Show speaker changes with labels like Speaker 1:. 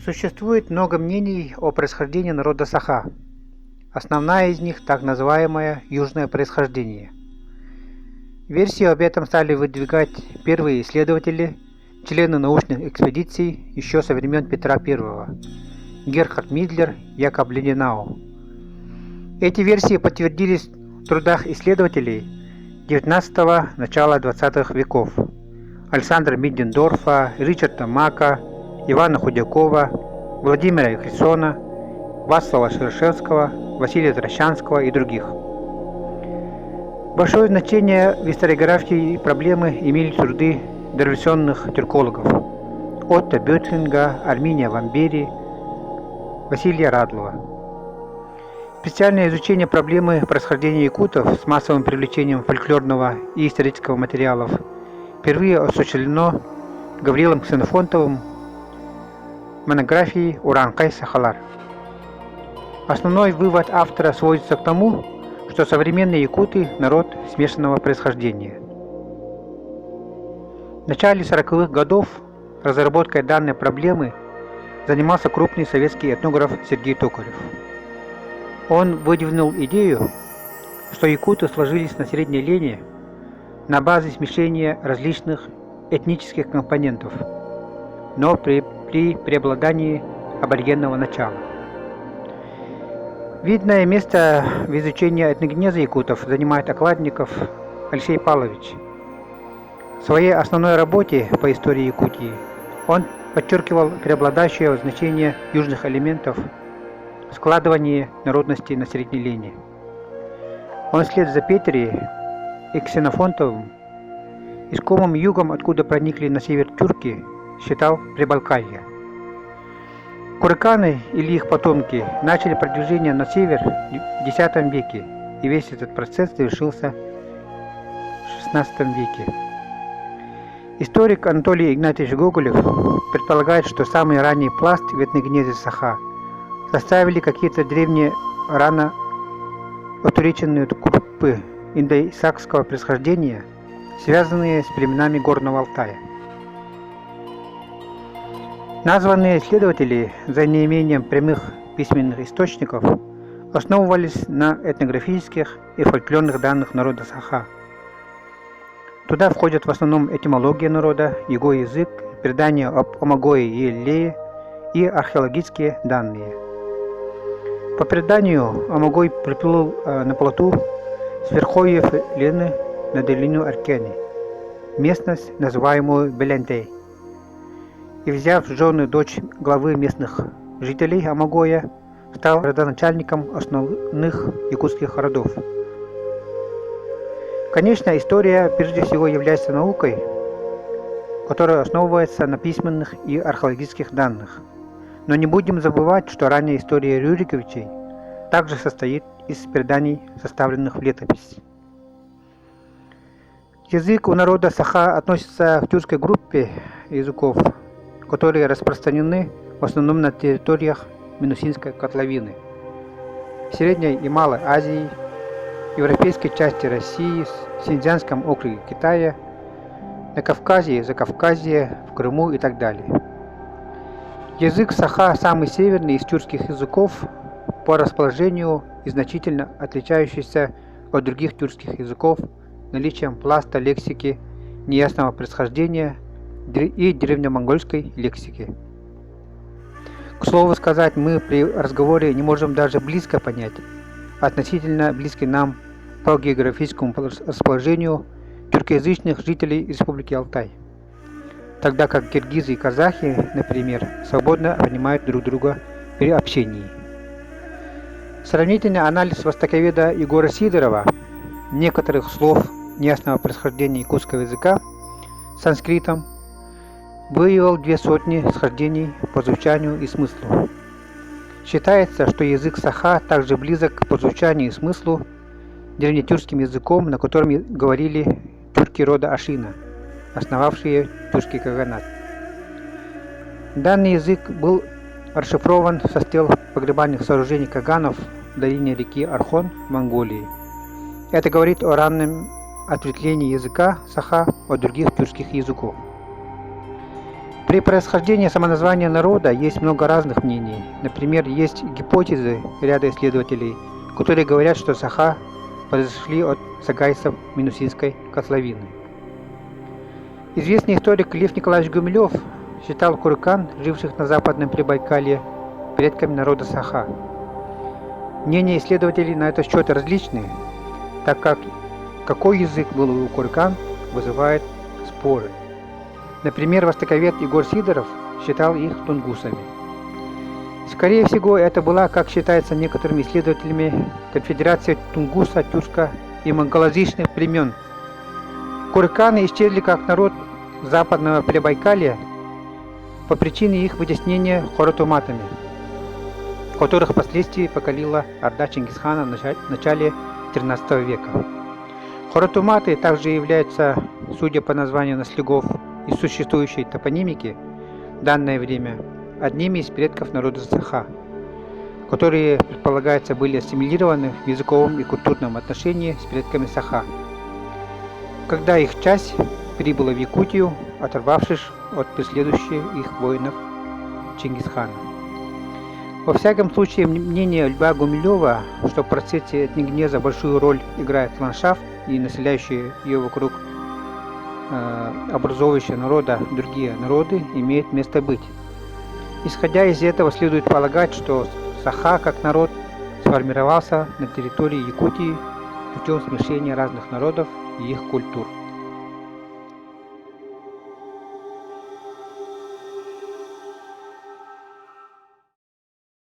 Speaker 1: Существует много мнений о происхождении народа Саха. Основная из них – так называемое южное происхождение. Версию об этом стали выдвигать первые исследователи, члены научных экспедиций еще со времен Петра I – Герхард Мидлер, Якоб Леденау. Эти версии подтвердились в трудах исследователей XIX – начала XX веков Александра Миддендорфа, Ричарда Мака, Ивана Худякова, Владимира Хрисона, Вацлава Шерешевского, Василия Трощанского и других. Большое значение в историографии проблемы имели труды дореволюционных тюркологов Отто Бётлинга, Арминия Вамбери, Василия Радлова. Специальное изучение проблемы происхождения якутов с массовым привлечением фольклорного и исторического материалов впервые осуществлено Гаврилом Ксенофонтовым в монографии «Уранкай Сахалар». Основной вывод автора сводится к тому, что современные якуты – народ смешанного происхождения. В начале 40-х годов разработкой данной проблемы занимался крупный советский этнограф Сергей Токарев. Он выдвинул идею, что якуты сложились на Средней Лени на базе смешения различных этнических компонентов, но при преобладании аборигенного начала. Видное место в изучении этногенеза якутов занимает Окладников Алексей Павлович. В своей основной работе по истории Якутии он подчеркивал преобладающее значение южных элементов в складывании народности на Средней Лени. Он вслед за Петри и Ксенофонтовым искомым югом, откуда проникли на север тюрки, считал Прибалкалье. Курыканы или их потомки начали продвижение на север в X веке, и весь этот процесс завершился в XVI веке. Историк Анатолий Игнатьевич Гоголев предполагает, что самый ранний пласт в этногенезе Саха составили какие-то древние рано отореченные группы индоисакского происхождения, связанные с племенами Горного Алтая. Названные исследователи, за неимением прямых письменных источников, основывались на этнографических и фольклорных данных народа Саха. Туда входят в основном этимология народа, его язык, предания об Омогое и Эллее и археологические данные. По преданию, Омогой приплыл на плоту с верховьев Лены на долину Аркени, местность, называемую Белентей, и, взяв в жены дочь главы местных жителей Омогоя, стал родоначальником основных якутских родов. Конечно, история прежде всего является наукой, которая основывается на письменных и археологических данных. Но не будем забывать, что ранняя история Рюриковичей также состоит из преданий, составленных в летопись. Язык у народа Саха относится к тюркской группе языков, которые распространены в основном на территориях Минусинской котловины, в Средней и Малой Азии, европейской части России, в Синьцзянском округе Китая, на Кавказе, Закавказье, в Крыму и так далее. Язык Саха самый северный из тюркских языков по расположению и значительно отличающийся от других тюркских языков наличием пласта лексики неясного происхождения и древнемонгольской лексики. К слову сказать, мы при разговоре не можем даже близко понять относительно близкий нам по географическому расположению тюркоязычных жителей Республики Алтай, тогда как киргизы и казахи, например, свободно понимают друг друга при общении. Сравнительный анализ востоковеда Егора Сидорова некоторых слов неясного происхождения якутского языка с санскритом выявил 200 схождений по звучанию и смыслу. Считается, что язык Саха также близок по звучанию и смыслу древнетюркским языком, на котором говорили тюрки рода Ашина, основавшие тюркский каганат. Данный язык был расшифрован со стел погребальных сооружений каганов в долине реки Архон в Монголии. Это говорит о раннем ответвлении языка Саха от других тюркских языков. При происхождении самоназвания народа есть много разных мнений. Например, есть гипотезы ряда исследователей, которые говорят, что саха произошли от сагайцев Минусинской котловины. Известный историк Лев Николаевич Гумилев считал куркан, живших на Западном Прибайкалье, предками народа саха. Мнения исследователей на этот счет различны, так как какой язык был у куркан вызывает споры. Например, востоковед Егор Сидоров считал их тунгусами. Скорее всего, это была, как считается некоторыми исследователями, конфедерация тунгуса, тюрка и монголоязычных племен. Курканы исчезли как народ Западного Прибайкалья по причине их вытеснения хоратуматами, которых впоследствии покорила орда Чингисхана в начале XIII века. Хоратуматы также являются, судя по названию наслегов и существующей топонимики в данное время, одними из предков народа саха, которые, предполагается, были ассимилированы в языковом и культурном отношении с предками саха, когда их часть прибыла в Якутию, оторвавшись от преследующих их воинов Чингисхана. Во всяком случае, мнение Льва Гумилева, что в процессе этногенеза большую роль играет ландшафт и населяющие ее вокруг образовывающие народа другие народы, имеет место быть. Исходя из этого, следует полагать, что саха как народ сформировался на территории Якутии путем смешения разных народов и их культур.